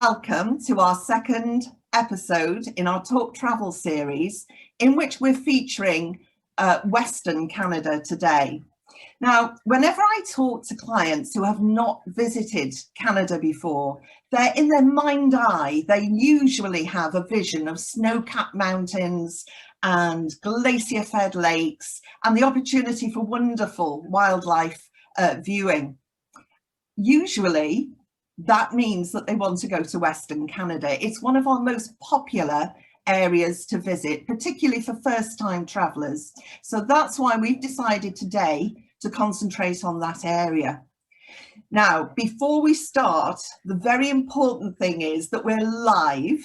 Welcome to our second episode in our Talk Travel series, in which we're featuring Western Canada today. Now, whenever I talk to clients who have not visited Canada before, they're in their mind eye, they usually have a vision of snow-capped mountains and glacier-fed lakes and the opportunity for wonderful wildlife viewing. Usually, that means that they want to go to Western Canada. It's one of our most popular areas to visit, particularly for first-time travellers. So that's why we've decided today to concentrate on that area. Now, before we start, the very important thing is that we're live,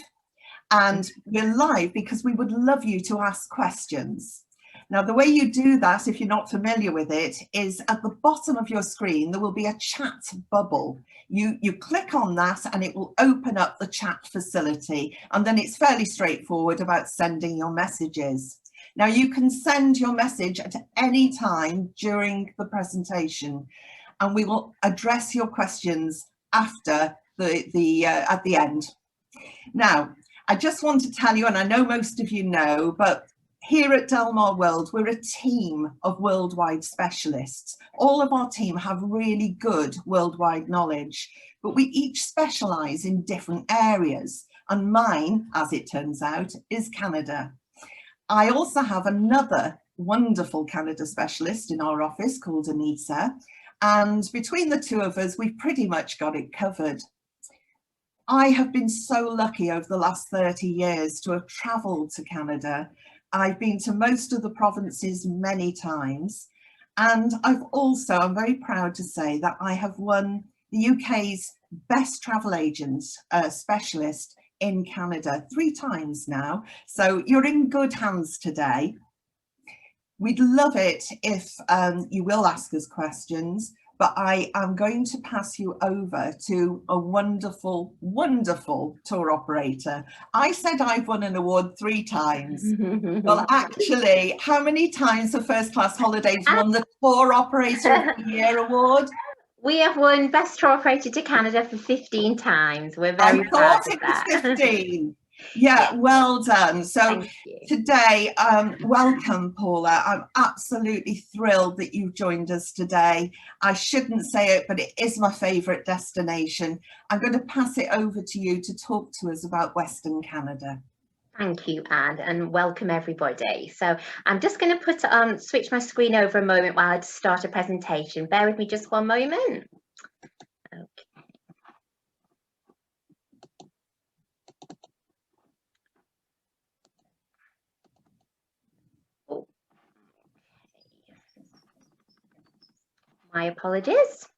and we're live because we would love you to ask questions. Now, the way you do that, if you're not familiar with it, is at the bottom of your screen, there will be a chat bubble. You click on that and it will open up the chat facility. And then it's fairly straightforward about sending your messages. Now, you can send your message at any time during the presentation, and we will address your questions after at the end. Now, I just want to tell you, and I know most of you know, but here at Delmar World, we're a team of worldwide specialists. All of our team have really good worldwide knowledge, but we each specialise in different areas. And mine, as it turns out, is Canada. I also have another wonderful Canada specialist in our office called Anita. And between the two of us, we've pretty much got it covered. I have been so lucky over the last 30 years to have travelled to Canada. I've been to most of the provinces many times, and I'm very proud to say that I have won the UK's Best Travel Agent Specialist in Canada 3 times now. So you're in good hands today. We'd love it if you will ask us questions, but I am going to pass you over to a wonderful, wonderful tour operator. I said I've won an award 3 times. Well, actually, how many times have First Class Holidays won the Tour Operator of the Year award? We have won Best Tour Operator to Canada for 15 times. We're very proud of that. I thought it was 15. Yeah, well done. So today, welcome, Paula. I'm absolutely thrilled that you've joined us today. I shouldn't say it, but it is my favourite destination. I'm going to pass it over to you to talk to us about Western Canada. Thank you, Anne, and welcome everybody. So I'm just going to switch my screen over a moment while I start a presentation. Bear with me just one moment. Okay. My apologies.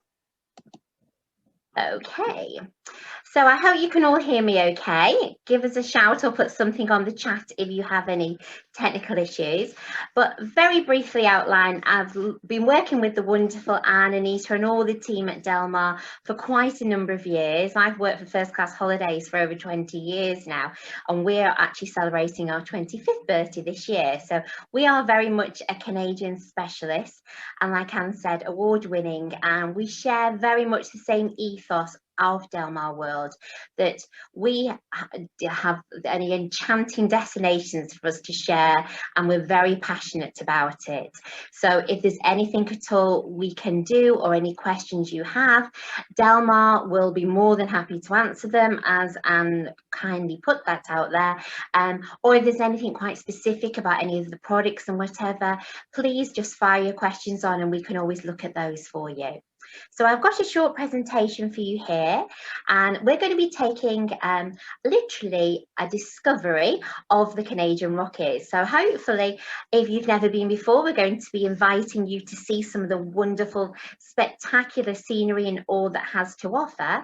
Okay, so I hope you can all hear me okay. Give us a shout or put something on the chat if you have any technical issues. But very briefly outline, I've been working with the wonderful Anne, Anita and all the team at Delmar for quite a number of years. I've worked for First Class Holidays for over 20 years now, and we're actually celebrating our 25th birthday this year. So we are very much a Canadian specialist, and like Anne said, award-winning, and we share very much the same ethos of Delmar World, that we have any enchanting destinations for us to share, and we're very passionate about it. So if there's anything at all we can do or any questions you have, Delmar will be more than happy to answer them, as Anne kindly put that out there. Or if there's anything quite specific about any of the products and whatever, please just fire your questions on and we can always look at those for you. So I've got a short presentation for you here, and we're going to be taking literally a discovery of the Canadian Rockies. So hopefully, if you've never been before, we're going to be inviting you to see some of the wonderful, spectacular scenery and all that has to offer.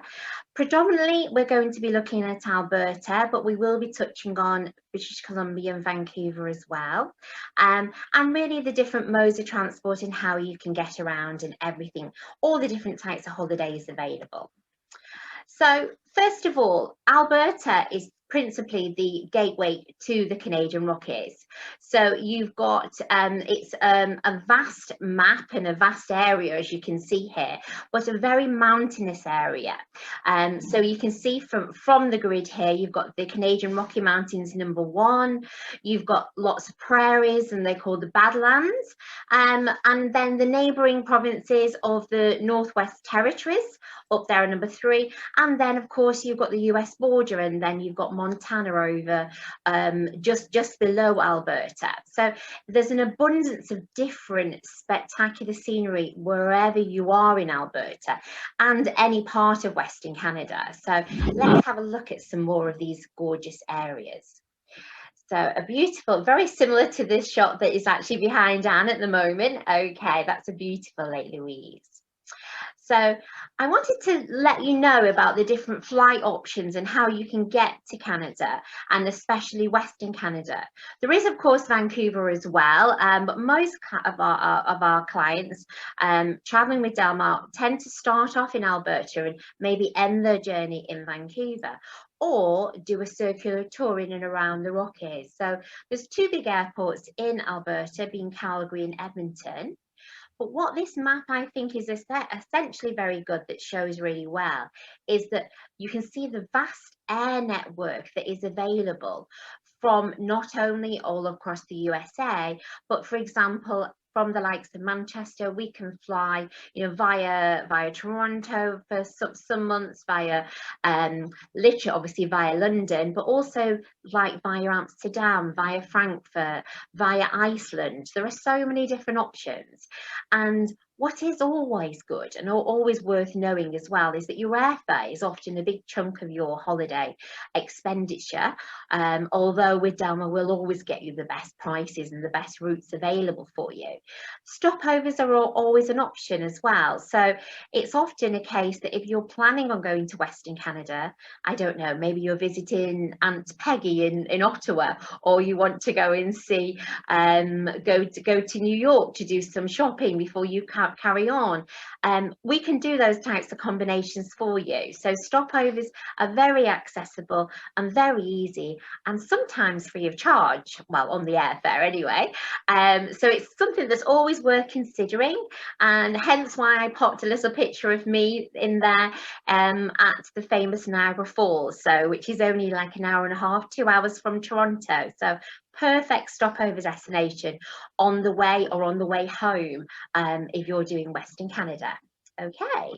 Predominantly, we're going to be looking at Alberta, but we will be touching on British Columbia and Vancouver as well. And really the different modes of transport and how you can get around and everything, all the different types of holidays available. So first of all, Alberta is principally the gateway to the Canadian Rockies. So you've got, it's a vast map and a vast area, as you can see here, but a very mountainous area. So you can see from the grid here, you've got the Canadian Rocky Mountains #1, you've got lots of prairies, and they're called the Badlands, and then the neighbouring provinces of the Northwest Territories up there at #3, and then of course you've got the US border, and then you've got Montana over just below Alberta. So there's an abundance of different spectacular scenery wherever you are in Alberta and any part of Western Canada. So let's have a look at some more of these gorgeous areas. So a beautiful, very similar to this shot that is actually behind Anne at the moment. Okay, that's a beautiful Lake Louise. So I wanted to let you know about the different flight options and how you can get to Canada, and especially Western Canada. There is, of course, Vancouver as well, but most of our clients traveling with Delmar tend to start off in Alberta and maybe end their journey in Vancouver, or do a circular tour in and around the Rockies. So there's 2 big airports in Alberta, being Calgary and Edmonton. But what this map, I think, is essentially very good, that shows really well, is that you can see the vast air network that is available from not only all across the USA, but for example, from the likes of Manchester, we can fly, you know, via Toronto for some months, via literally obviously via London, but also like via Amsterdam, via Frankfurt, via Iceland. There are so many different options. And what is always good and always worth knowing as well is that your airfare is often a big chunk of your holiday expenditure. Although with Delmar, we'll always get you the best prices and the best routes available for you. Stopovers are always an option as well. So it's often a case that if you're planning on going to Western Canada, I don't know, maybe you're visiting Aunt Peggy in Ottawa, or you want to go and see, go to New York to do some shopping before you carry on. We can do those types of combinations for you. So stopovers are very accessible and very easy, and sometimes free of charge, well, on the airfare anyway. So it's something that's always worth considering, and hence why I popped a little picture of me in there at the famous Niagara Falls, so which is only like an hour and a half, 2 hours from Toronto. So perfect stopover destination on the way or on the way home if you're doing Western Canada. Okay.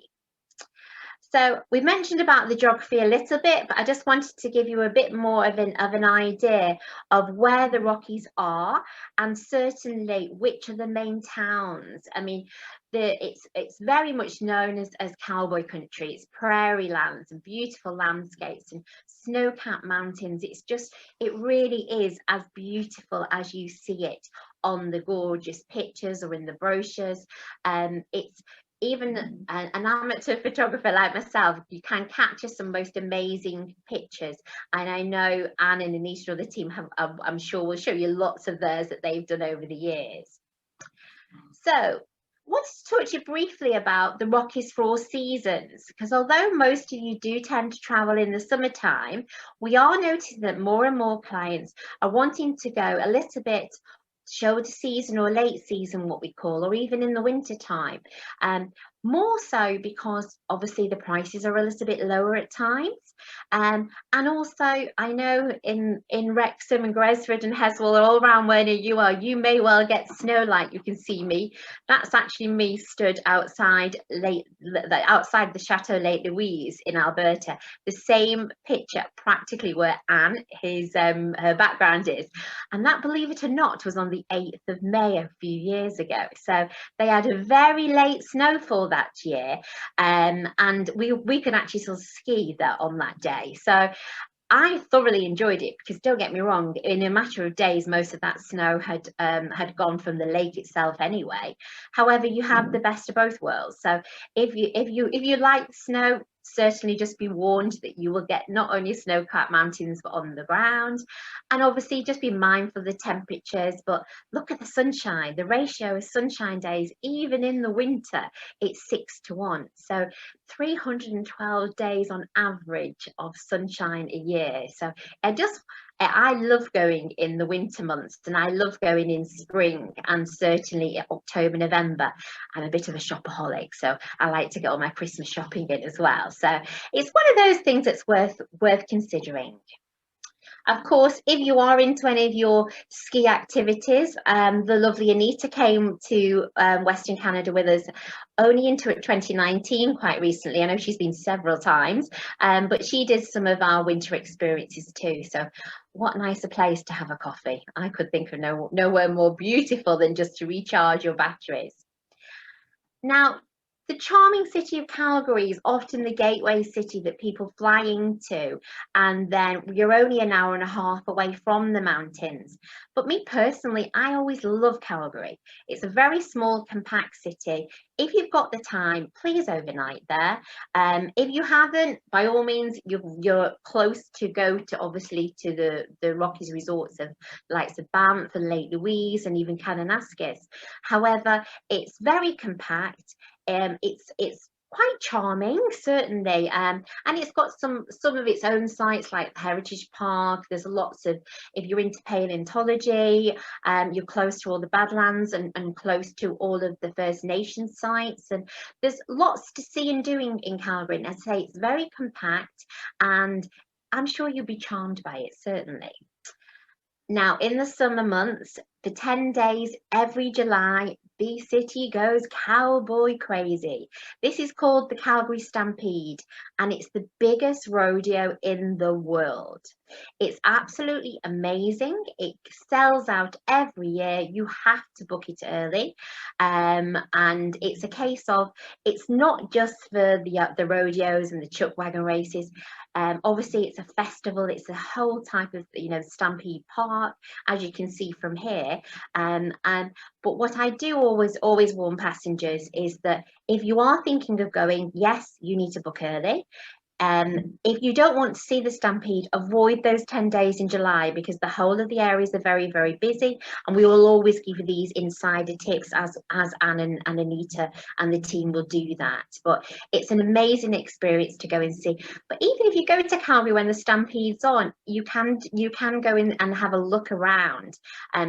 So we've mentioned about the geography a little bit, but I just wanted to give you a bit more of an idea of where the Rockies are, and certainly which are the main towns. I mean, it's very much known as cowboy country. It's prairie lands and beautiful landscapes and snow-capped mountains. It really is as beautiful as you see it on the gorgeous pictures or in the brochures. It's even an amateur photographer like myself, you can capture some most amazing pictures. And I know Anne and Anisha and the team have, I'm sure, will show you lots of theirs that they've done over the years. So I wanted to talk to you briefly about the Rockies for all seasons, because although most of you do tend to travel in the summertime, we are noticing that more and more clients are wanting to go a little bit shoulder season or late season, what we call, or even in the winter time. More so because obviously the prices are a little bit lower at times. And also I know in Wrexham and Gresford and Heswall, all around where you are, you may well get snow like you can see me. That's actually me stood outside the Chateau Lake Louise in Alberta. The same picture practically where Anne, her background is. And that, believe it or not, was on the 8th of May a few years ago. So they had a very late snowfall that year, and we could actually sort of ski there on that day. So I thoroughly enjoyed it, because don't get me wrong, in a matter of days most of that snow had gone from the lake itself anyway. However, you have the best of both worlds. So if you like snow, certainly just be warned that you will get not only snow-capped mountains but on the ground. And obviously just be mindful of the temperatures, but look at the sunshine. The ratio of sunshine days, even in the winter, it's 6 to 1. So 312 days on average of sunshine a year. So I love going in the winter months, and I love going in spring, and certainly October, November. I'm a bit of a shopaholic, so I like to get all my Christmas shopping in as well. So it's one of those things that's worth considering. Of course, if you are into any of your ski activities, the lovely Anita came to Western Canada with us only into 2019, quite recently. I know she's been several times, but she did some of our winter experiences too. So what nicer place to have a coffee. I could think of nowhere more beautiful than just to recharge your batteries. Now, the charming city of Calgary is often the gateway city that people fly into, and then you're only an hour and a half away from the mountains. But me personally, I always love Calgary. It's a very small, compact city. If you've got the time, please overnight there. If you haven't, by all means, you're close to go to, obviously, to the Rockies resorts of likes of Banff and Lake Louise and even Kananaskis. However, it's very compact. It's quite charming, certainly, and it's got some of its own sites like the Heritage Park. There's lots of, if you're into paleontology, you're close to all the Badlands and close to all of the First Nations sites, and there's lots to see and doing in Calgary. And as I say, it's very compact, and I'm sure you'll be charmed by it, certainly. Now, in the summer months, for 10 days every July, B-City goes cowboy crazy. This is called the Calgary Stampede, and it's the biggest rodeo in the world. It's absolutely amazing. It sells out every year. You have to book it early. And it's a case of, it's not just for the rodeos and the chuck wagon races. Obviously, it's a festival. It's a whole type of, Stampede Park, as you can see from here. But what I do always warn passengers is that if you are thinking of going, yes, you need to book early. If you don't want to see the Stampede, avoid those 10 days in July, because the whole of the areas are very, very busy, and we will always give you these insider tips as Anne and Anita and the team will do that. But it's an amazing experience to go and see. But even if you go to Calgary when the Stampede's on, you can go in and have a look around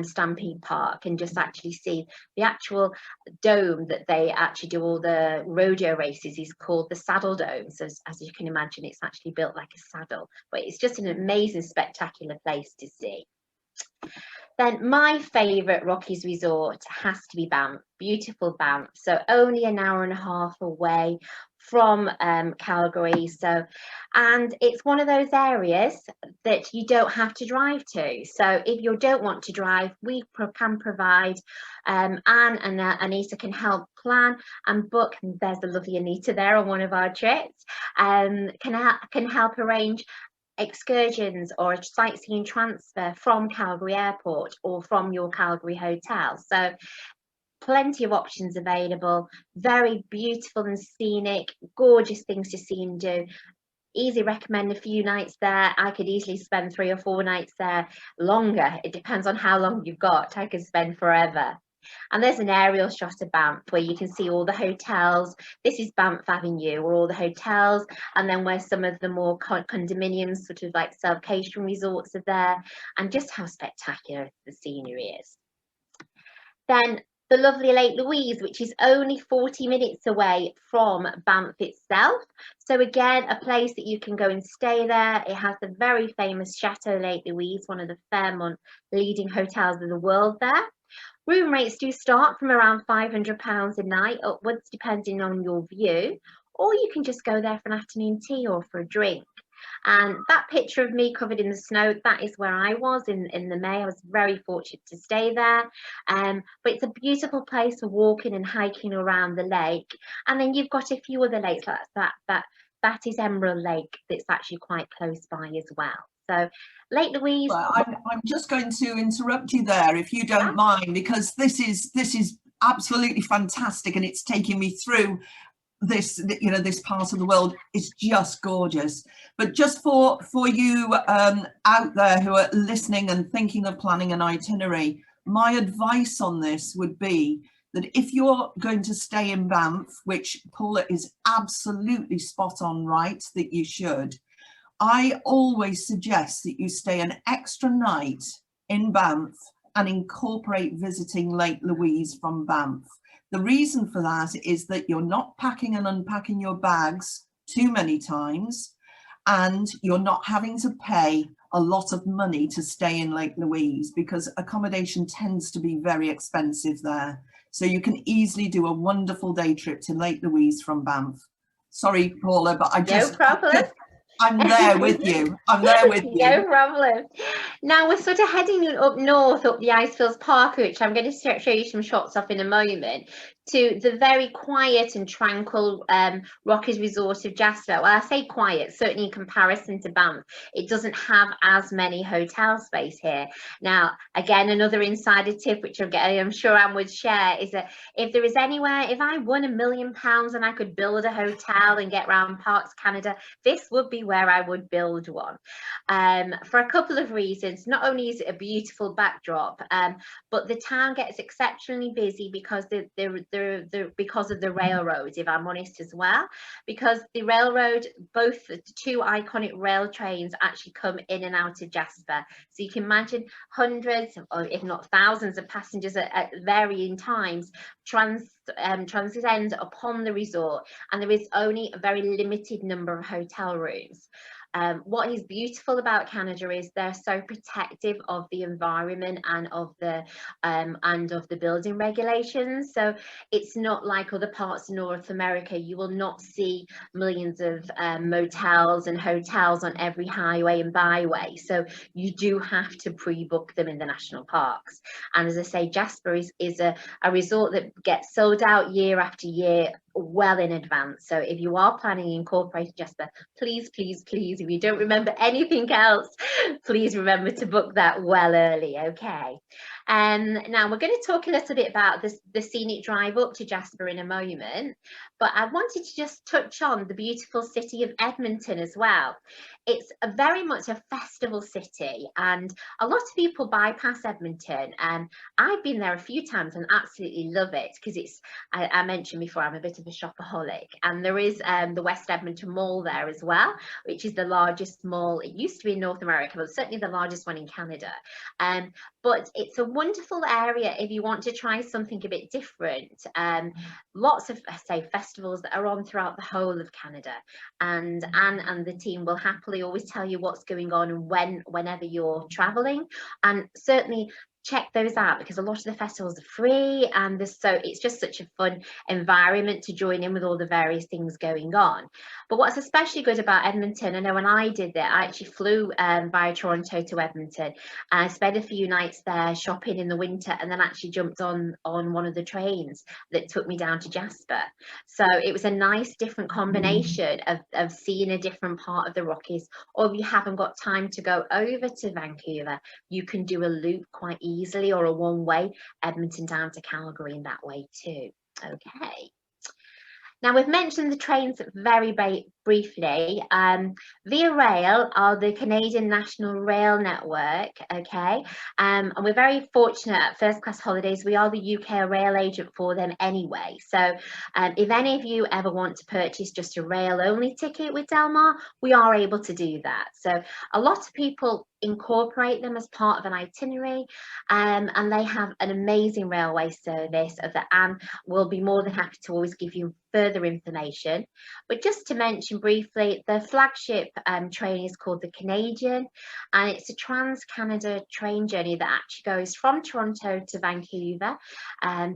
Stampede Park and just actually see the actual dome that they actually do all the rodeo races is called the Saddle Dome. So as you can imagine, it's actually built like a saddle, but it's just an amazing, spectacular place to see. Then my favorite Rockies resort has to be Banff, beautiful Banff. So only an hour and a half away from Calgary. And it's one of those areas that you don't have to drive to. So if you don't want to drive, we can provide, Anne and Anita can help plan and book. And there's the lovely Anita there on one of our trips. Can help arrange excursions or a sightseeing transfer from Calgary Airport or from your Calgary hotel. So plenty of options available, very beautiful and scenic, gorgeous things to see and do. Easily recommend a few nights there. I could easily spend 3 or 4 nights there, longer. It depends on how long you've got. I could spend forever. And there's an aerial shot of Banff where you can see all the hotels. This is Banff Avenue, where all the hotels, and then where some of the more condominiums, sort of like self-catering resorts, are there, and just how spectacular the scenery is. Then the lovely Lake Louise, which is only 40 minutes away from Banff itself. So again, a place that you can go and stay there. It has the very famous Chateau Lake Louise, one of the Fairmont leading hotels of the world there. Room rates do start from around £500 a night upwards, depending on your view, or you can just go there for an afternoon tea or for a drink. And that picture of me covered in the snow, that is where I was in the May. I was very fortunate to stay there. But it's a beautiful place for walking and hiking around the lake. And then you've got a few other lakes like that is Emerald Lake, that's actually quite close by as well. So Lake Louise. Well, I'm just going to interrupt you there, if you don't mind, because this is absolutely fantastic, and it's taking me through this, you know, this part of the world is just gorgeous. But just for you out there who are listening and thinking of planning an itinerary, my advice on this would be that if you're going to stay in Banff, which Paula is absolutely spot on right that you should, I always suggest that you stay an extra night in Banff and incorporate visiting Lake Louise from Banff. The reason for that is that you're not packing and unpacking your bags too many times, and you're not having to pay a lot of money to stay in Lake Louise, because accommodation tends to be very expensive there. So you can easily do a wonderful day trip to Lake Louise from Banff. Sorry, Paula, but No problem. I'm there with you. I'm there with you. No problem. Now we're sort of heading up north, up the Icefields Park, which I'm going to show you some shots of in a moment, to the very quiet and tranquil Rockies Resort of Jasper. Well, I say quiet, certainly in comparison to Banff. It doesn't have as many hotel space here. Now, again, another insider tip, which I'm sure Anne would share, is that if there is anywhere, if I won £1 million and I could build a hotel and get around Parks Canada, this would be where I would build one. For a couple of reasons. Not only is it a beautiful backdrop, but the town gets exceptionally busy because because of the railroad, if I'm honest, as well, because the railroad, both the two iconic rail trains actually come in and out of Jasper. So you can imagine hundreds, or if not thousands, of passengers at varying times transcend upon the resort, and there is only a very limited number of hotel rooms. What is beautiful about Canada is they're so protective of the environment and of the building regulations. So it's not like other parts of North America. You will not see millions of motels and hotels on every highway and byway. So you do have to pre-book them in the national parks. And as I say, Jasper is a resort that gets sold out year after year, well in advance. So if you are planning to incorporate Jasper, please, please, please, if you don't remember anything else, please remember to book that well early. Okay. Now we're going to talk a little bit about the scenic drive up to Jasper in a moment, but I wanted to just touch on the beautiful city of Edmonton as well. It's very much a festival city, and a lot of people bypass Edmonton, and I've been there a few times and absolutely love it, because it's, I mentioned before, I'm a bit of a shopaholic, and there is the West Edmonton Mall there as well, which is the largest mall. It used to be in North America, but certainly the largest one in Canada. But it's a wonderful area if you want to try something a bit different. Lots of, say, festivals that are on throughout the whole of Canada, and Anne and the team will happily always tell you what's going on and whenever you're traveling, and certainly check those out, because a lot of the festivals are free, and it's just such a fun environment to join in with all the various things going on. But what's especially good about Edmonton, I know when I did that, I actually flew via Toronto to Edmonton, and I spent a few nights there shopping in the winter, and then actually jumped on one of the trains that took me down to Jasper. So it was a nice different combination of seeing a different part of the Rockies. Or if you haven't got time to go over to Vancouver, you can do a loop quite easily, or a one-way Edmonton down to Calgary in that way too. Okay. Now, we've mentioned the trains very briefly. Via Rail are the Canadian National Rail Network, okay? And we're very fortunate at First Class Holidays. We are the UK rail agent for them anyway. So if any of you ever want to purchase just a rail-only ticket with Delmar, we are able to do that. So a lot of people incorporate them as part of an itinerary, and they have an amazing railway service that Anne will be more than happy to always give you further information. But just to mention briefly, the flagship train is called the Canadian, and it's a Trans-Canada train journey that actually goes from Toronto to Vancouver,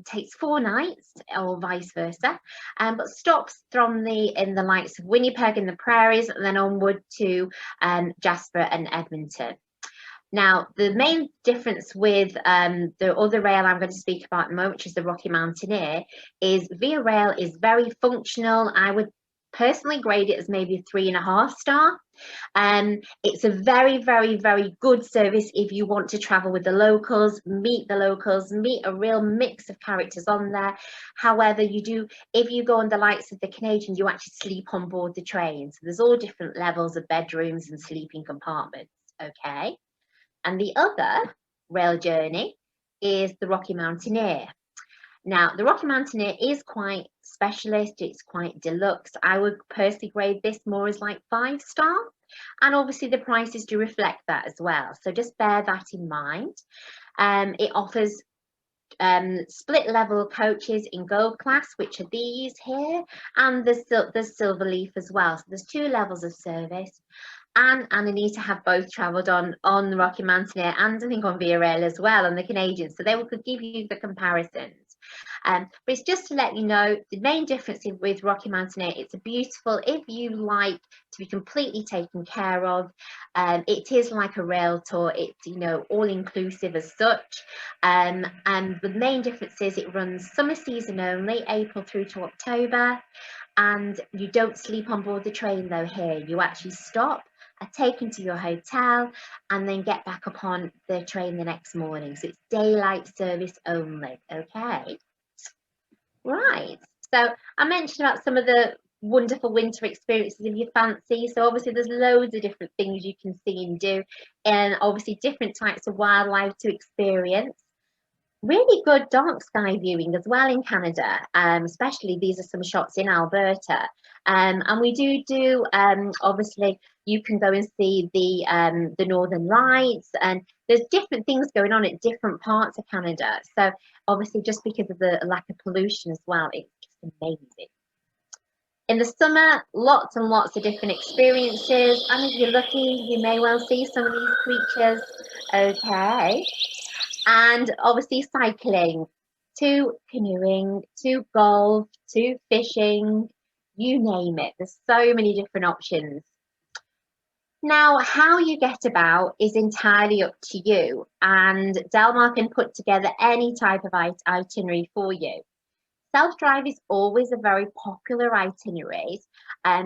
takes 4 nights or vice versa, but stops in the likes of Winnipeg and the Prairies, and then onward to Jasper and Edmonton. Now, the main difference with the other rail I'm going to speak about at the moment, which is the Rocky Mountaineer, is Via Rail is very functional. I would personally grade it as maybe a 3.5 star. It's a very, very, very good service if you want to travel with the locals, meet a real mix of characters on there. However, if you go on the likes of the Canadian, you actually sleep on board the train. So there's all different levels of bedrooms and sleeping compartments, okay? And the other rail journey is the Rocky Mountaineer. Now, the Rocky Mountaineer is quite specialist, it's quite deluxe. I would personally grade this more as like 5 star. And obviously the prices do reflect that as well. So just bear that in mind. It offers split level coaches in gold class, which are these here, and there's silver leaf as well. So there's 2 levels of service. And Anita have both travelled on the Rocky Mountaineer and I think on Via Rail as well on the Canadian, so they could give you the comparisons. But it's just to let you know the main difference with Rocky Mountaineer. It's a beautiful, if you like to be completely taken care of, it is like a rail tour. It's, you know, all inclusive as such. And the main difference is it runs summer season only, April through to October. And you don't sleep on board the train though here. You actually stop, are taken to your hotel, and then get back upon the train the next morning. So it's daylight service only, okay? Right, so I mentioned about some of the wonderful winter experiences if you fancy. So obviously there's loads of different things you can see and do, and obviously different types of wildlife to experience. Really good dark sky viewing as well in Canada, especially these are some shots in Alberta. And we do obviously you can go and see the Northern Lights, and there's different things going on at different parts of Canada. So obviously just because of the lack of pollution as well, it's just amazing. In the summer, lots and lots of different experiences, and if you're lucky, you may well see some of these creatures, okay? And obviously cycling, to canoeing, to golf, to fishing, you name it. There's so many different options. Now, how you get about is entirely up to you, and Delmar can put together any type of itinerary for you. Self-drive is always a very popular itinerary,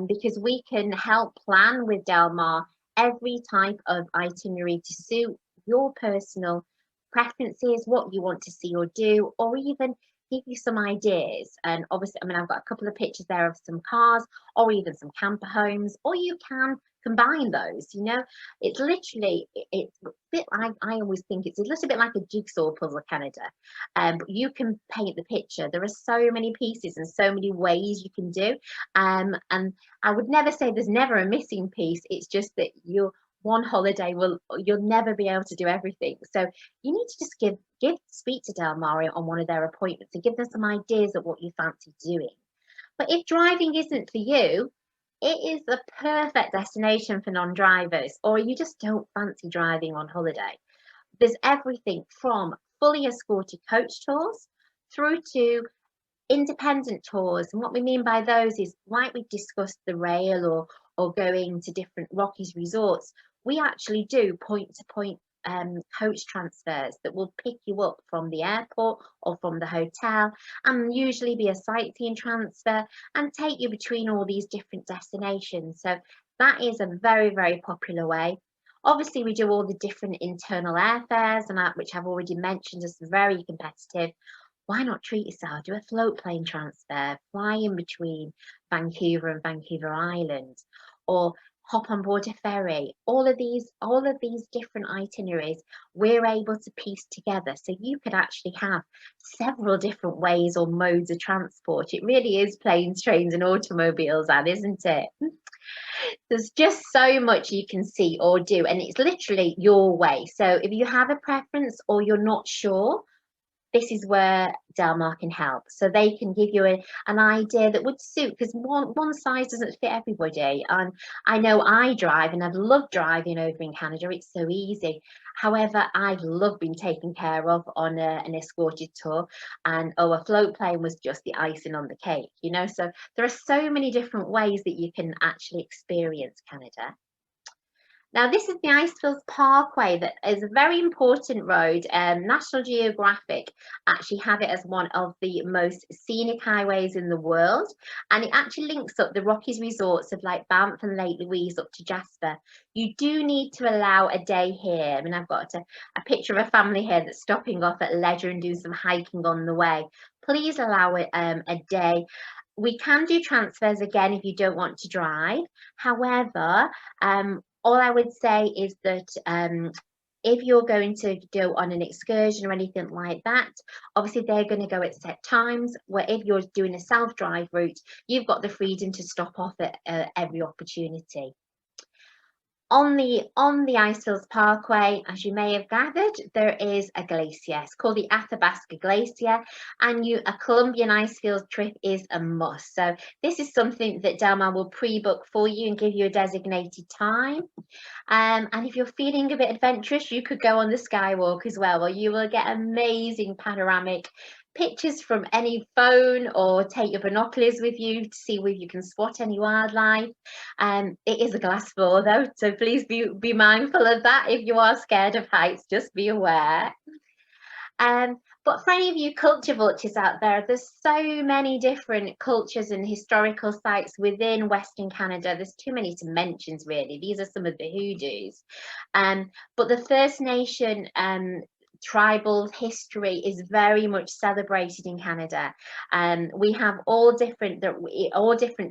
because we can help plan with Delmar every type of itinerary to suit your personal preferences, what you want to see or do, or even give you some ideas. And obviously, I mean, I've got a couple of pictures there of some cars or even some camper homes, or you can combine those, you know. It's literally, it's a bit like, I always think it's a little bit like a jigsaw puzzle, Canada. But you can paint the picture. There are so many pieces and so many ways you can do. And I would never say there's never a missing piece. It's just that one holiday you'll never be able to do everything. So you need to just speak to Delmar on one of their appointments and give them some ideas of what you fancy doing. But if driving isn't for you, it is the perfect destination for non-drivers, or you just don't fancy driving on holiday. There's everything from fully escorted coach tours through to independent tours. And what we mean by those is, like we discussed the rail or going to different Rockies resorts, we actually do point-to-point coach transfers that will pick you up from the airport or from the hotel, and usually be a sightseeing transfer and take you between all these different destinations. So that is a very, very popular way. Obviously, we do all the different internal airfares, and which I've already mentioned is very competitive. Why not treat yourself? Do a float plane transfer, fly in between Vancouver and Vancouver Island, or hop on board a ferry. All of these different itineraries we're able to piece together, so you could actually have several different ways or modes of transport. It really is planes, trains and automobiles, Anne, isn't it? There's just so much you can see or do, and it's literally your way. So if you have a preference or you're not sure, this is where Delmar can help. So they can give you an idea that would suit, because one size doesn't fit everybody. And I know I drive and I've loved driving over in Canada. It's so easy. However, I've loved being taken care of on an escorted tour, and a float plane was just the icing on the cake, you know. So there are so many different ways that you can actually experience Canada. Now, this is the Icefields Parkway that is a very important road. National Geographic actually have it as one of the most scenic highways in the world. And it actually links up the Rockies resorts of like Banff and Lake Louise up to Jasper. You do need to allow a day here. I mean, I've got a picture of a family here that's stopping off at leisure and doing some hiking on the way. Please allow it a day. We can do transfers again if you don't want to drive. However, all I would say is that if you're going to go on an excursion or anything like that, obviously they're going to go at set times, where if you're doing a self-drive route, you've got the freedom to stop off at every opportunity. On the Icefields Parkway, as you may have gathered, there is a glacier. It's called the Athabasca Glacier, and a Colombian Icefields trip is a must. So this is something that Delmar will pre-book for you and give you a designated time. And if you're feeling a bit adventurous, you could go on the Skywalk as well, where you will get amazing panoramic pictures from any phone, or take your binoculars with you to see whether you can spot any wildlife. It is a glass floor though, so please be mindful of that. If you are scared of heights, just be aware. But for any of you culture vultures out there, there's so many different cultures and historical sites within Western Canada. There's too many to mention, really. These are some of the hoodoos. But the First Nation tribal history is very much celebrated in Canada. We have all different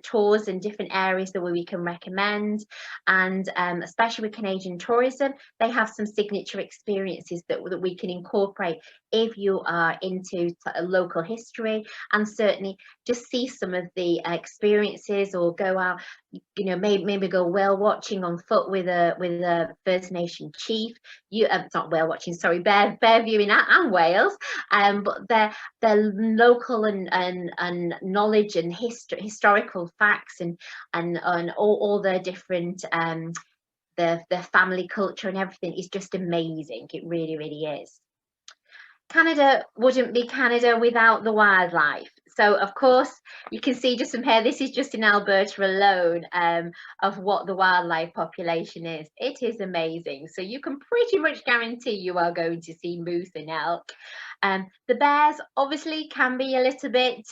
tours and different areas that we can recommend, and especially with Canadian tourism, they have some signature experiences that we can incorporate if you are into local history, and certainly just see some of the experiences, or go out, you know, maybe go whale watching on foot with a First Nation chief. Not whale watching, sorry, bear viewing and whales. But their local and knowledge and historical facts and all the different the family culture and everything is just amazing. It really, really is. Canada wouldn't be Canada without the wildlife. So, of course, you can see just from here, this is just in Alberta alone, of what the wildlife population is. It is amazing. So you can pretty much guarantee you are going to see moose and elk. The bears obviously can be a little bit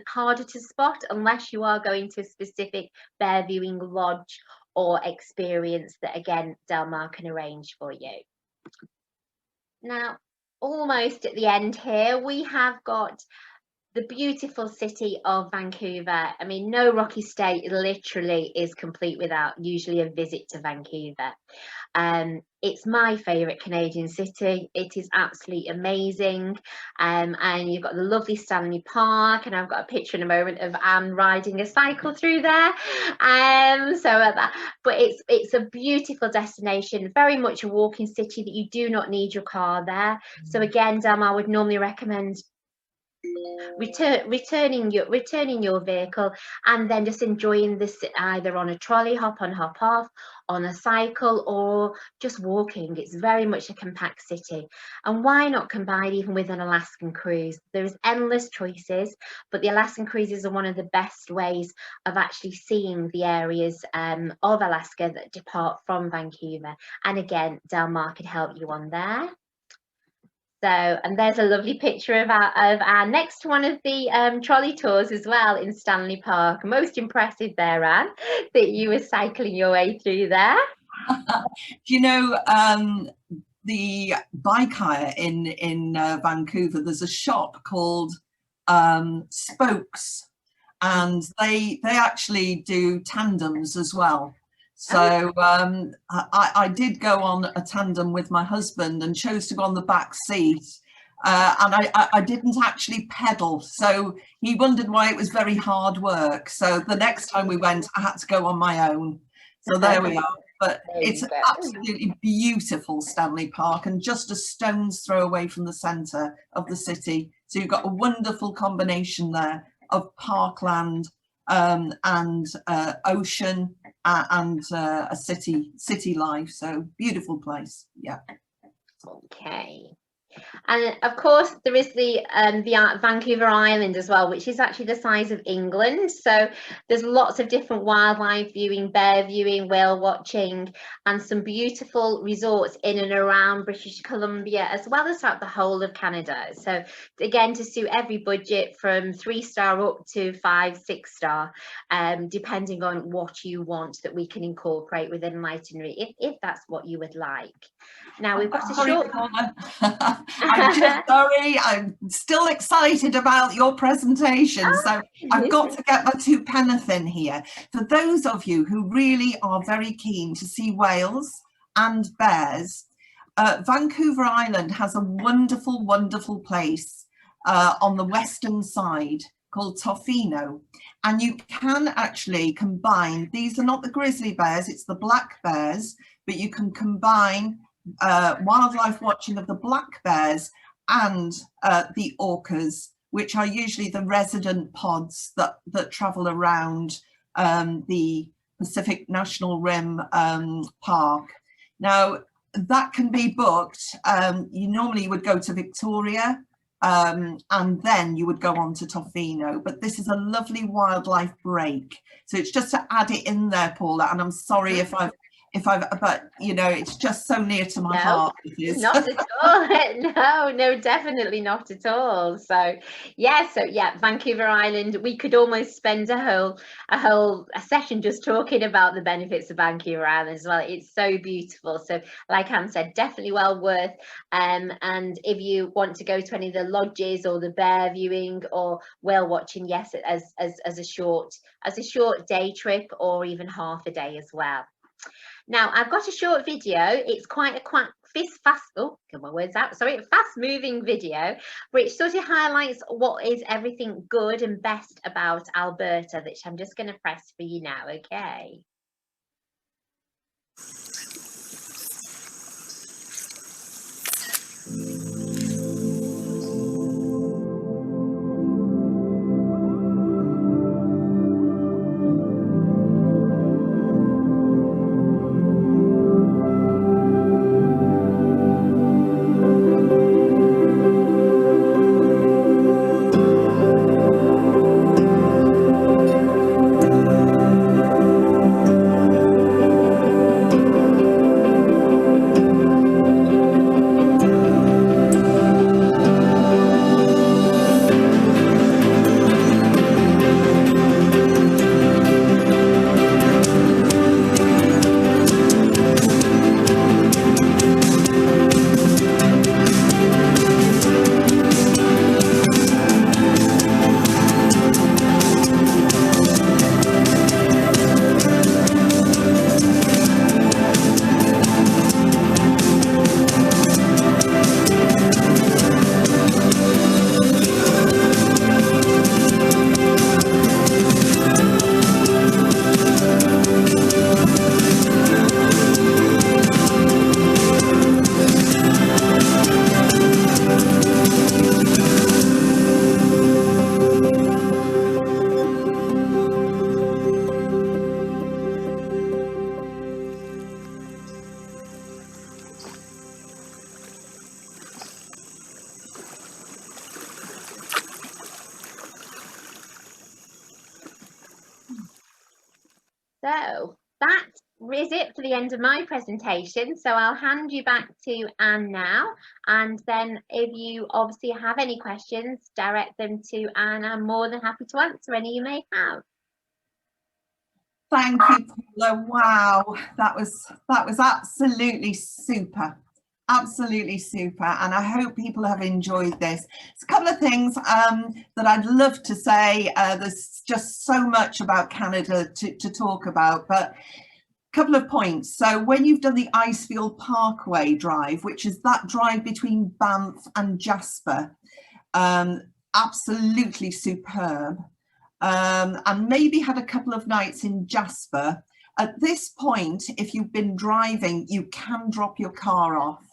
harder to spot unless you are going to a specific bear viewing lodge or experience that, again, Delmar can arrange for you. Now, almost at the end here, we have got the beautiful city of Vancouver. I mean, no Rocky State literally is complete without usually a visit to Vancouver. It's my favourite Canadian city. It is absolutely amazing. And you've got the lovely Stanley Park, and I've got a picture in a moment of Anne riding a cycle through there. But it's a beautiful destination, very much a walking city that you do not need your car there. So again, Delmar would normally recommend returning your vehicle, and then just enjoying this either on a trolley, hop on, hop off, on a cycle, or just walking. It's very much a compact city. And why not combine even with an Alaskan cruise? There's endless choices, but the Alaskan cruises are one of the best ways of actually seeing the areas of Alaska that depart from Vancouver. And again, Delmar could help you on there. So, and there's a lovely picture of our next one of the trolley tours as well in Stanley Park. Most impressive there, Anne, that you were cycling your way through there. You know, the bike hire in Vancouver, there's a shop called Spokes, and they actually do tandems as well. So I did go on a tandem with my husband and chose to go on the back seat. And I didn't actually pedal. So he wondered why it was very hard work. So the next time we went, I had to go on my own. So there we are. But it's absolutely beautiful, Stanley Park, and just a stone's throw away from the centre of the city. So you've got a wonderful combination there of parkland and ocean and a city life. So beautiful place. Yeah. Okay. And of course, there is the Vancouver Island as well, which is actually the size of England. So there's lots of different wildlife viewing, bear viewing, whale watching, and some beautiful resorts in and around British Columbia, as well as throughout the whole of Canada. So again, to suit every budget, from 3-star up to 5, 6-star, depending on what you want, that we can incorporate within an itinerary, if that's what you would like. Now we've got a short. I'm just sorry, I'm still excited about your presentation, so I've got to get my 2 penneth here. For those of you who really are very keen to see whales and bears, Vancouver Island has a wonderful, wonderful place on the western side called Tofino, and you can actually combine, these are not the grizzly bears, it's the black bears, but you can combine wildlife watching of the black bears and the orcas, which are usually the resident pods that travel around the Pacific National Rim Park. Now, that can be booked. You normally would go to Victoria and then you would go on to Tofino, but this is a lovely wildlife break. So it's just to add it in there, Paula, and I'm sorry if I've, but you know, it's just so near to my heart. Not at all. No, definitely not at all. So yeah, Vancouver Island, we could almost spend a session just talking about the benefits of Vancouver Island as well. It's so beautiful. So like Anne said, definitely well worth. And if you want to go to any of the lodges or the bear viewing or whale watching, yes, as a short day trip, or even half a day as well. Now, I've got a short video. It's quite fast-moving video, which sort of highlights what is everything good and best about Alberta, which I'm just going to press for you now, okay? So that is it for the end of my presentation. So I'll hand you back to Anne now, and then if you obviously have any questions, direct them to Anne. I'm more than happy to answer any you may have. Thank you, Paula. Wow, that was absolutely super. Absolutely super, and I hope people have enjoyed this. There's a couple of things that I'd love to say. There's just so much about Canada to talk about, but a couple of points. So when you've done the Icefield Parkway drive, which is that drive between Banff and Jasper, absolutely superb, and maybe had a couple of nights in Jasper. At this point, if you've been driving, you can drop your car off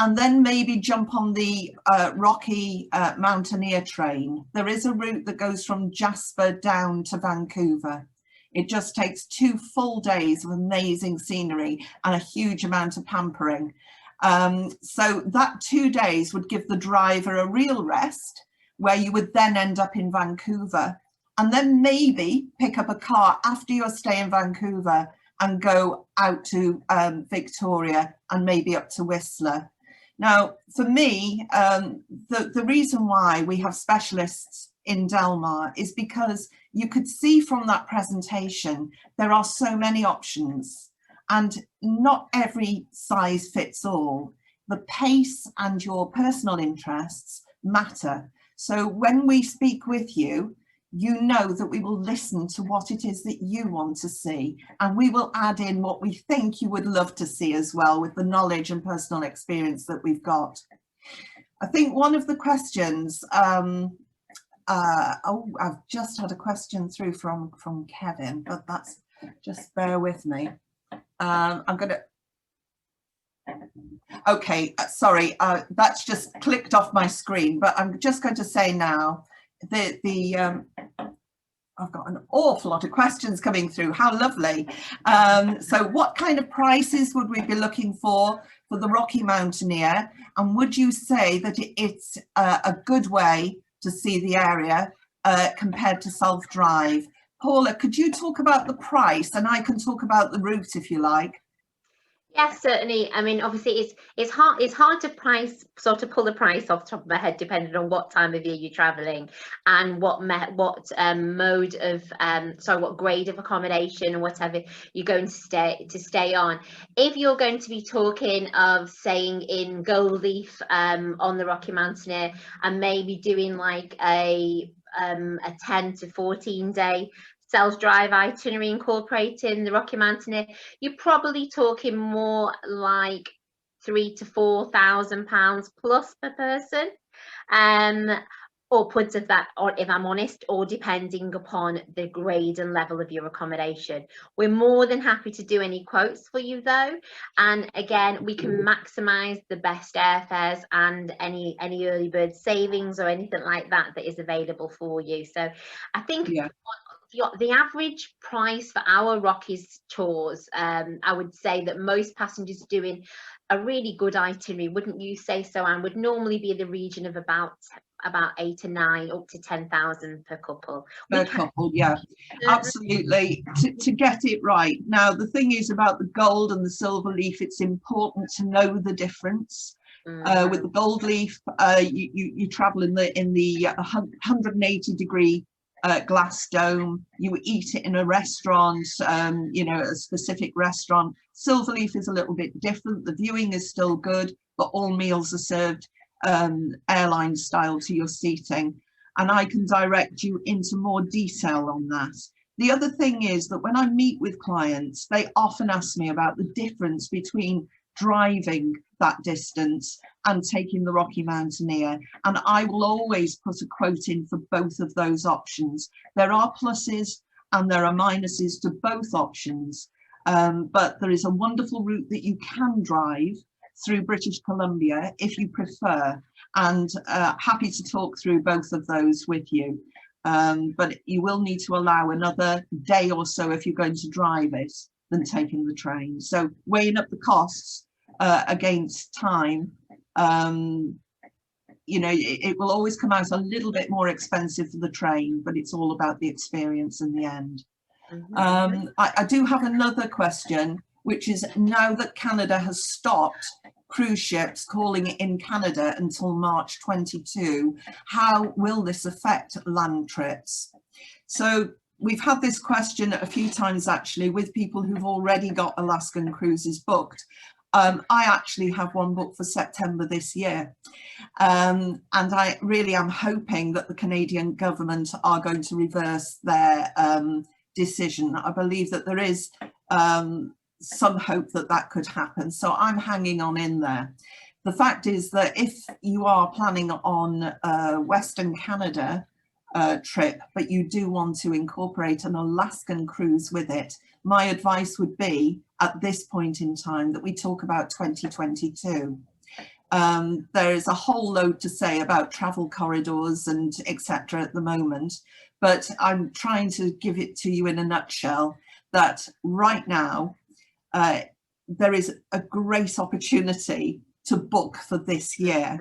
and then maybe jump on the Rocky Mountaineer train. There is a route that goes from Jasper down to Vancouver. It just takes 2 full days of amazing scenery and a huge amount of pampering. So that 2 days would give the driver a real rest, where you would then end up in Vancouver, and then maybe pick up a car after your stay in Vancouver and go out to Victoria and maybe up to Whistler. Now, for me, the reason why we have specialists in Delmar is because you could see from that presentation, there are so many options and not every size fits all. The pace and your personal interests matter. So when we speak with you, you know that we will listen to what it is that you want to see, and we will add in what we think you would love to see as well, with the knowledge and personal experience that we've got. I think one of the questions, oh, I've just had a question through from Kevin, but that's, just bear with me. I'm gonna, okay, sorry, that's just clicked off my screen, but I'm just going to say now, I've got an awful lot of questions coming through. How lovely. So what kind of prices would we be looking for the Rocky Mountaineer? And would you say that it's a good way to see the area compared to self-drive? Paula, could you talk about the price, and I can talk about the route if you like? Yes, certainly. I mean, obviously, it's hard to sort of pull the price off the top of my head, depending on what time of year you're traveling and what mode of what grade of accommodation or whatever you're going to stay on. If you're going to be talking of staying in Gold Leaf on the Rocky Mountaineer and maybe doing like a 10 to 14 day self-drive itinerary incorporating the Rocky Mountaineer, you're probably talking more like £3,000 to £4,000 plus per person, upwards of that, or if I'm honest, or depending upon the grade and level of your accommodation. We're more than happy to do any quotes for you though, and again, we can maximize the best airfares and any early bird savings or anything like that is available for you. So I think the average price for our Rockies tours, I would say that most passengers doing a really good itinerary, wouldn't you say so, Anne, would normally be in the region of about 8 to 9 up to 10,000 per couple. Per couple, yeah, absolutely, to get it right. Now, the thing is about the gold and the silver leaf, it's important to know the difference. With the gold leaf, you travel in the 180 degree glass dome. You eat it in a restaurant, you know, a specific restaurant. Silverleaf is a little bit different. The viewing is still good, but all meals are served airline style to your seating, and I can direct you into more detail on that. The other thing is that when I meet with clients, they often ask me about the difference between driving that distance and taking the Rocky Mountaineer, and I will always put a quote in for both of those options. There are pluses and there are minuses to both options, but there is a wonderful route that you can drive through British Columbia if you prefer, and happy to talk through both of those with you, but you will need to allow another day or so if you're going to drive it than taking the train. So weighing up the costs against time, you know, it will always come out a little bit more expensive for the train, but it's all about the experience in the end. I do have another question, which is, now that Canada has stopped cruise ships calling in Canada until March 22, how will this affect land trips? So we've had this question a few times actually with people who've already got Alaskan cruises booked. I actually have one booked for September this year, and I really am hoping that the Canadian government are going to reverse their decision. I believe that there is some hope that that could happen, so I'm hanging on in there. The fact is that if you are planning on Western Canada trip, but you do want to incorporate an Alaskan cruise with it, my advice would be at this point in time that we talk about 2022. There is a whole load to say about travel corridors and etc. at the moment, but I'm trying to give it to you in a nutshell that right now there is a great opportunity to book for this year.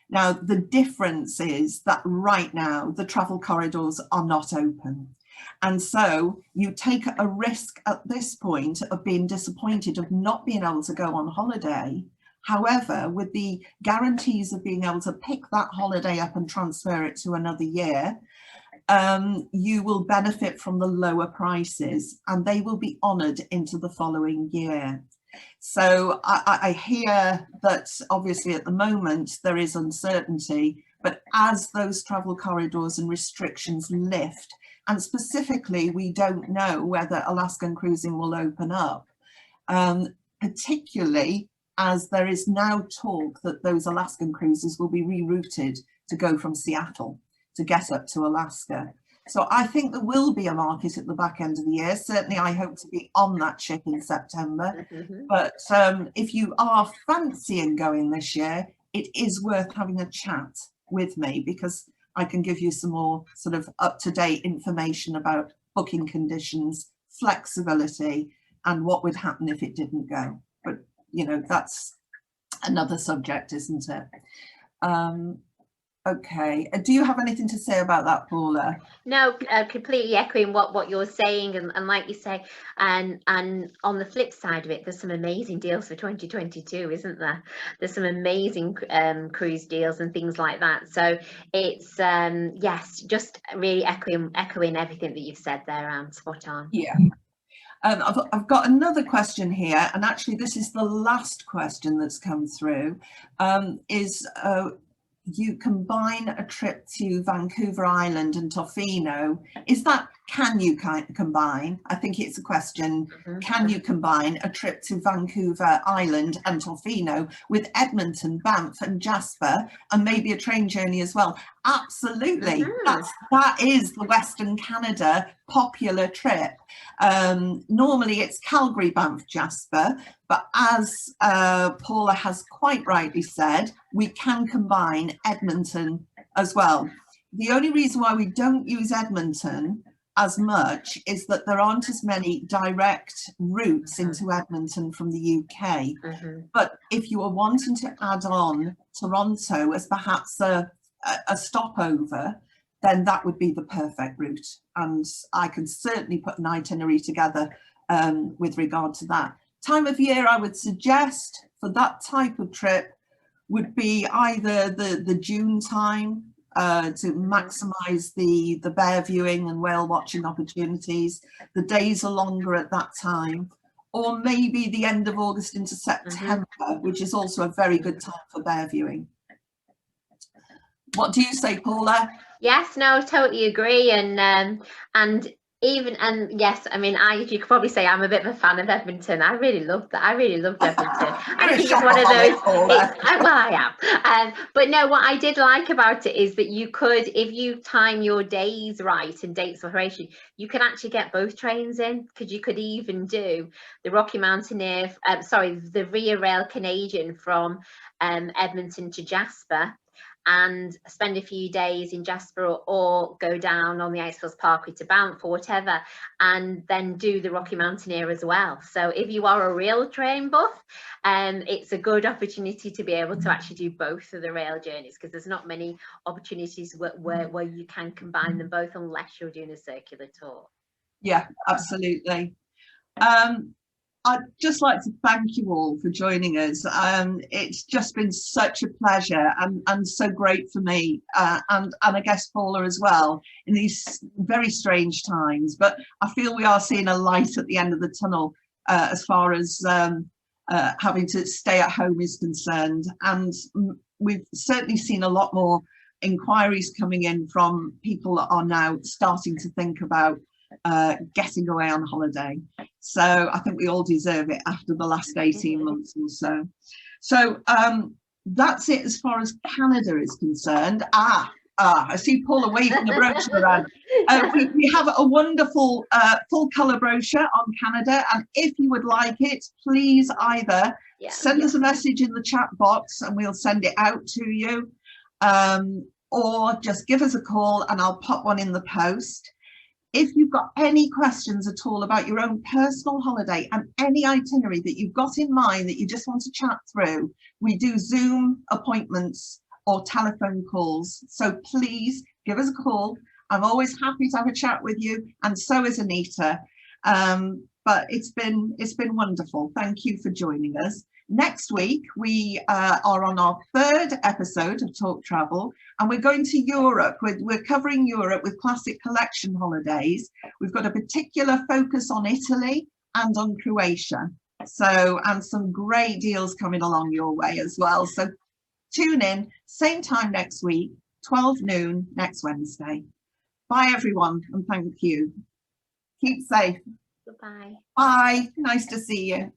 Now, the difference is that right now the travel corridors are not open. And so you take a risk at this point of being disappointed of not being able to go on holiday. However, with the guarantees of being able to pick that holiday up and transfer it to another year, you will benefit from the lower prices and they will be honoured into the following year. So I hear that obviously at the moment there is uncertainty, but as those travel corridors and restrictions lift, and specifically we don't know whether Alaskan cruising will open up, particularly as there is now talk that those Alaskan cruises will be rerouted to go from Seattle to get up to Alaska. So I think there will be a market at the back end of the year. Certainly I hope to be on that ship in September. But if you are fancying going this year, it is worth having a chat with me because I can give you some more sort of up-to-date information about booking conditions, flexibility, and what would happen if it didn't go. But, you know, that's another subject, isn't it? Okay. Do you have anything to say about that, Paula? No, completely echoing what you're saying, and like you say, and on the flip side of it, there's some amazing deals for 2022, isn't there? There's some amazing cruise deals and things like that. So it's yes, just really echoing everything that you've said there, Anne. Spot on. Yeah. I've got another question here, and actually this is the last question that's come through. You combine a trip to Vancouver Island and Tofino. Can you combine? I think it's a question. Can you combine a trip to Vancouver Island and Tofino with Edmonton, Banff and Jasper, and maybe a train journey as well? Absolutely. That is the Western Canada popular trip. Normally it's Calgary, Banff, Jasper, but as Paula has quite rightly said, we can combine Edmonton as well. The only reason why we don't use Edmonton as much is that there aren't as many direct routes into Edmonton from the UK. But if you are wanting to add on Toronto as perhaps a stopover, then that would be the perfect route. And I can certainly put an itinerary together with regard to that. Time of year I would suggest for that type of trip would be either the June time to maximise the bear viewing and whale watching opportunities. The days are longer at that time, or maybe the end of August into September, which is also a very good time for bear viewing. What do you say, Paula? Yes, no, totally agree, and yes, I mean, you could probably say I'm a bit of a fan of Edmonton. I really loved that. I really loved Edmonton. I think it's one of those. Well, I am. But no, what I did like about it is that you could, if you time your days right and dates of operation, you can actually get both trains in, because you could even do the Rocky Mountaineer, the Via Rail Canadian from Edmonton to Jasper, and spend a few days in Jasper, or go down on the Icefields Parkway to Banff or whatever, and then do the Rocky Mountaineer as well. So if you are a real train buff, it's a good opportunity to be able to actually do both of the rail journeys, because there's not many opportunities where you can combine them both unless you're doing a circular tour. Yeah, absolutely. I'd just like to thank you all for joining us. It's just been such a pleasure and so great for me, and I guess Paula as well, in these very strange times. But I feel we are seeing a light at the end of the tunnel as far as having to stay at home is concerned. And we've certainly seen a lot more inquiries coming in from people that are now starting to think about getting away on holiday. So I think we all deserve it after the last 18 months or so. So that's it as far as Canada is concerned. I see Paula waving the brochure around. We have a wonderful full colour brochure on Canada, and if you would like it, please either send us a message in the chat box and we'll send it out to you, or just give us a call and I'll pop one in the post. If you've got any questions at all about your own personal holiday and any itinerary that you've got in mind that you just want to chat through, we do Zoom appointments or telephone calls. So please give us a call. I'm always happy to have a chat with you, and so is Anita. But it's been wonderful. Thank you for joining us. Next week, we are on our 3rd episode of Talk Travel, and we're going to Europe. We're covering Europe with Classic Collection holidays. We've got a particular focus on Italy and on Croatia. So, and some great deals coming along your way as well. So tune in, same time next week, 12 noon next Wednesday. Bye, everyone, and thank you. Keep safe. Goodbye. Bye. Nice to see you.